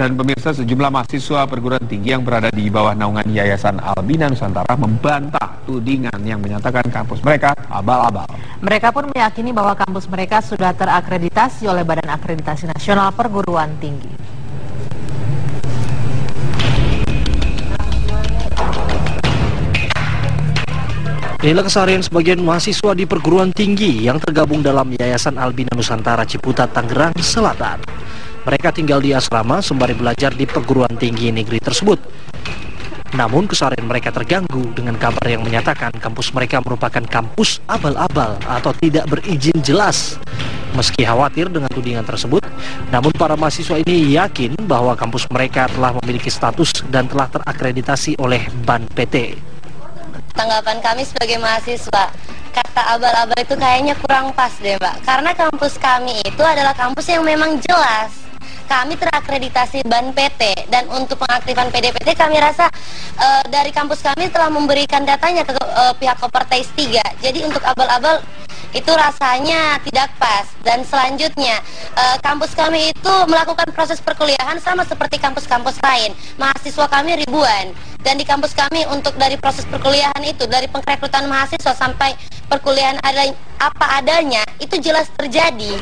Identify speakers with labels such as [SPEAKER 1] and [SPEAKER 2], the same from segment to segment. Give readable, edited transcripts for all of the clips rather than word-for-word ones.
[SPEAKER 1] Dan pemirsa, sejumlah mahasiswa perguruan tinggi yang berada di bawah naungan Yayasan Albina Nusantara membantah tudingan yang menyatakan kampus mereka abal-abal.
[SPEAKER 2] Mereka pun meyakini bahwa kampus mereka sudah terakreditasi oleh Badan Akreditasi Nasional Perguruan Tinggi.
[SPEAKER 3] Inilah keseharian sebagian mahasiswa di perguruan tinggi yang tergabung dalam Yayasan Albina Nusantara Ciputat, Tangerang Selatan. Mereka tinggal di asrama sembari belajar di perguruan tinggi negeri tersebut. Namun keseharian mereka terganggu dengan kabar yang menyatakan kampus mereka merupakan kampus abal-abal atau tidak berizin jelas. Meski khawatir dengan tudingan tersebut, namun para mahasiswa ini yakin bahwa kampus mereka telah memiliki status dan telah terakreditasi oleh BAN PT.
[SPEAKER 4] Tanggapan kami sebagai mahasiswa, kata abal-abal itu kayaknya kurang pas deh Mbak. Karena kampus kami itu adalah kampus yang memang jelas. Kami terakreditasi BAN PT, dan untuk pengaktifan PDPT kami rasa dari kampus kami telah memberikan datanya ke pihak Kopertais 3. Jadi untuk abal-abal itu rasanya tidak pas. Dan selanjutnya kampus kami itu melakukan proses perkuliahan sama seperti kampus-kampus lain. Mahasiswa kami ribuan, dan di kampus kami untuk dari proses perkuliahan itu, dari pengrekrutan mahasiswa sampai perkuliahan apa adanya, itu jelas terjadi.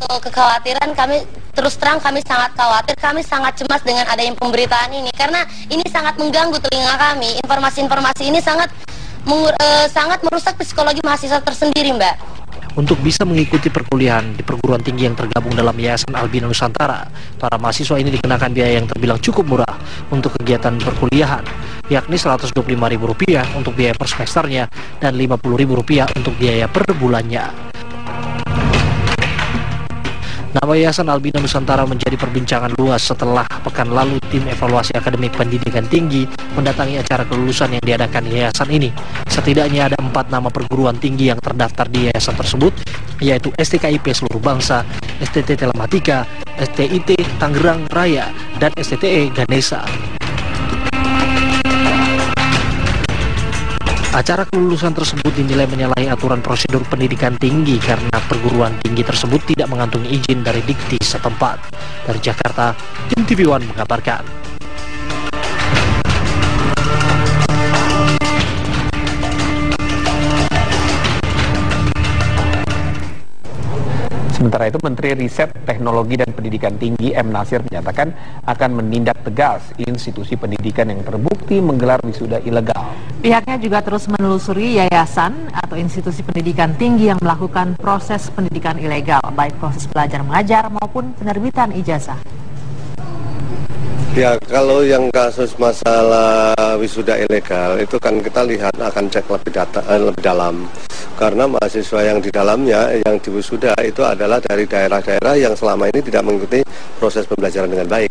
[SPEAKER 4] Untuk kekhawatiran kami, terus terang kami sangat khawatir, kami sangat cemas dengan adanya pemberitaan ini, karena ini sangat mengganggu telinga kami. Informasi-informasi ini sangat merusak psikologi mahasiswa tersendiri, Mbak.
[SPEAKER 3] Untuk bisa mengikuti perkuliahan di perguruan tinggi yang tergabung dalam Yayasan Albina Nusantara, para mahasiswa ini dikenakan biaya yang terbilang cukup murah untuk kegiatan perkuliahan, yakni Rp125.000 untuk biaya per semesternya dan Rp50.000 untuk biaya per bulannya. Nama Yayasan Albina Nusantara menjadi perbincangan luas setelah pekan lalu tim evaluasi akademik pendidikan tinggi mendatangi acara kelulusan yang diadakan yayasan ini. Setidaknya ada 4 nama perguruan tinggi yang terdaftar di yayasan tersebut, yaitu STKIP Seluruh Bangsa, STT Telematika, STIT Tangerang Raya, dan STTE Ganesha. Acara kelulusan tersebut dinilai menyalahi aturan prosedur pendidikan tinggi karena perguruan tinggi tersebut tidak mengantongi izin dari Dikti setempat. Dari Jakarta, tim TV One mengabarkan.
[SPEAKER 1] Sementara itu, Menteri Riset, Teknologi dan Pendidikan Tinggi M. Nasir menyatakan akan menindak tegas institusi pendidikan yang terbukti menggelar wisuda ilegal.
[SPEAKER 2] Pihaknya juga terus menelusuri yayasan atau institusi pendidikan tinggi yang melakukan proses pendidikan ilegal, baik proses belajar mengajar maupun penerbitan ijazah.
[SPEAKER 5] Ya, kalau yang kasus masalah wisuda ilegal itu kan kita lihat akan cek lebih dalam. Karena mahasiswa yang di dalamnya, yang di wisuda itu adalah dari daerah-daerah yang selama ini tidak mengikuti proses pembelajaran dengan baik,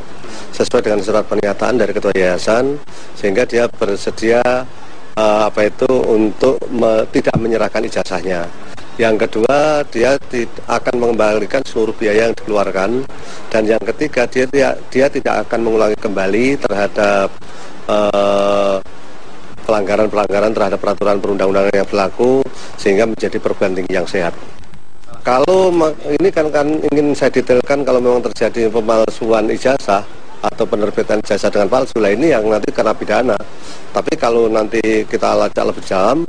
[SPEAKER 5] sesuai dengan surat pernyataan dari ketua yayasan, sehingga dia bersedia untuk tidak menyerahkan ijazahnya. Yang kedua, dia akan mengembalikan seluruh biaya yang dikeluarkan. Dan yang ketiga, dia tidak akan mengulangi kembali terhadap pelanggaran-pelanggaran terhadap peraturan perundang-undangan yang berlaku, sehingga menjadi perguruan tinggi yang sehat. Kalau ini kan ingin saya detailkan, kalau memang terjadi pemalsuan ijazah atau penerbitan ijazah dengan palsu, lah ini yang nanti kena pidana. Tapi kalau nanti kita lacak lebih dalam,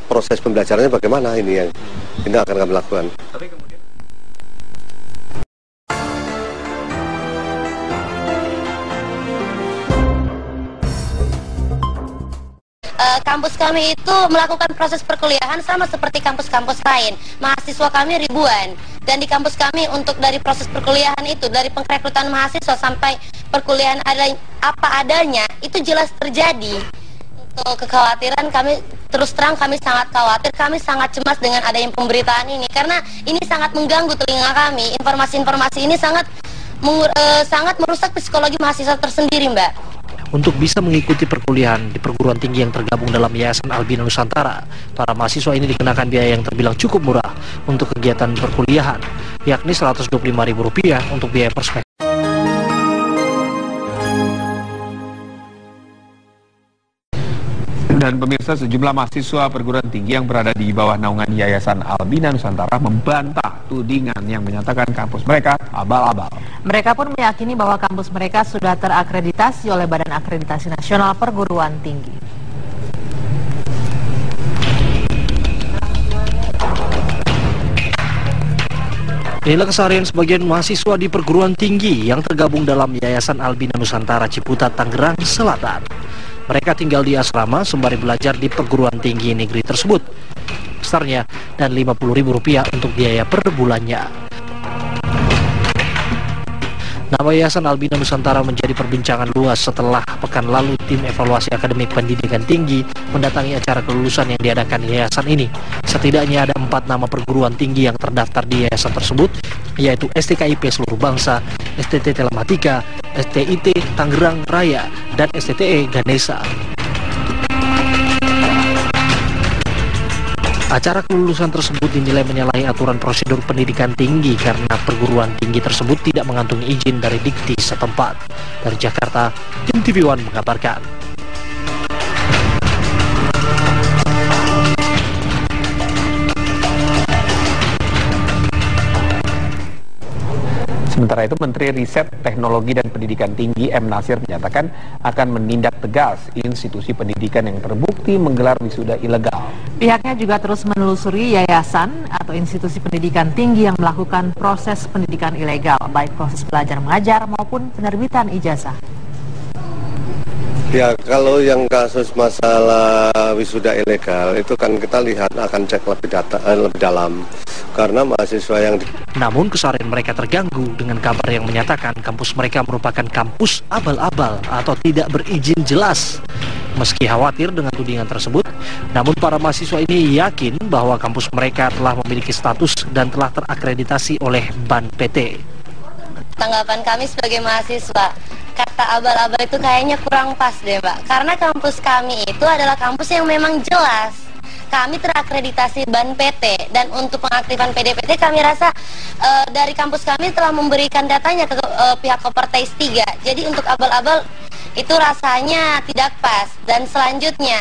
[SPEAKER 5] proses pembelajarannya bagaimana, ini akan kami lakukan.
[SPEAKER 4] Kampus kami itu melakukan proses perkuliahan sama seperti kampus-kampus lain. Mahasiswa kami ribuan, dan di kampus kami untuk dari proses perkuliahan itu, dari pengrekrutan mahasiswa sampai perkuliahan apa adanya, itu jelas terjadi. Untuk kekhawatiran kami, terus terang kami sangat khawatir, kami sangat cemas dengan adanya pemberitaan ini, karena ini sangat mengganggu telinga kami. Informasi-informasi ini sangat merusak psikologi mahasiswa tersendiri, Mbak.
[SPEAKER 3] Untuk bisa mengikuti perkuliahan di perguruan tinggi yang tergabung dalam Yayasan Albina Nusantara, para mahasiswa ini dikenakan biaya yang terbilang cukup murah untuk kegiatan perkuliahan, yakni Rp125.000 untuk biaya per semester.
[SPEAKER 1] Dan pemirsa, sejumlah mahasiswa perguruan tinggi yang berada di bawah naungan Yayasan Albina Nusantara membantah tudingan yang menyatakan kampus mereka abal-abal.
[SPEAKER 2] Mereka pun meyakini bahwa kampus mereka sudah terakreditasi oleh Badan Akreditasi Nasional Perguruan Tinggi.
[SPEAKER 3] Inilah keseharian sebagian mahasiswa di perguruan tinggi yang tergabung dalam Yayasan Albina Nusantara Ciputat, Tangerang Selatan. Mereka tinggal di asrama sembari belajar di perguruan tinggi negeri tersebut. Besarnya dan Rp50.000 untuk biaya per bulannya. Nama Yayasan Albina Nusantara menjadi perbincangan luas setelah pekan lalu tim evaluasi akademik pendidikan tinggi mendatangi acara kelulusan yang diadakan yayasan ini. Setidaknya ada 4 nama perguruan tinggi yang terdaftar di yayasan tersebut, yaitu STKIP Seluruh Bangsa, STT Telematika, STIT Tangerang Raya, dan STTE Ganesa. Acara kelulusan tersebut dinilai menyalahi aturan prosedur pendidikan tinggi karena perguruan tinggi tersebut tidak mengantongi izin dari Dikti setempat. Dari Jakarta, tim TV One mengabarkan.
[SPEAKER 1] Sementara itu, Menteri Riset, Teknologi dan Pendidikan Tinggi M. Nasir menyatakan akan menindak tegas institusi pendidikan yang terbukti menggelar wisuda ilegal.
[SPEAKER 2] Pihaknya juga terus menelusuri yayasan atau institusi pendidikan tinggi yang melakukan proses pendidikan ilegal, baik proses belajar mengajar maupun penerbitan ijazah.
[SPEAKER 5] Ya, kalau yang kasus masalah wisuda ilegal itu kan kita lihat akan cek lebih dalam karena mahasiswa yang
[SPEAKER 3] Namun keseharian mereka terganggu dengan kabar yang menyatakan kampus mereka merupakan kampus abal-abal atau tidak berizin jelas. Meski khawatir dengan tudingan tersebut, namun para mahasiswa ini yakin bahwa kampus mereka telah memiliki status dan telah terakreditasi oleh BAN PT.
[SPEAKER 4] Tanggapan kami sebagai mahasiswa, kata abal-abal itu kayaknya kurang pas deh Mbak. Karena kampus kami itu adalah kampus yang memang jelas. Kami terakreditasi BAN PT dan untuk pengaktifan PDPT kami rasa dari kampus kami telah memberikan datanya ke pihak Kopertais 3. Jadi untuk abal-abal itu rasanya tidak pas. Dan selanjutnya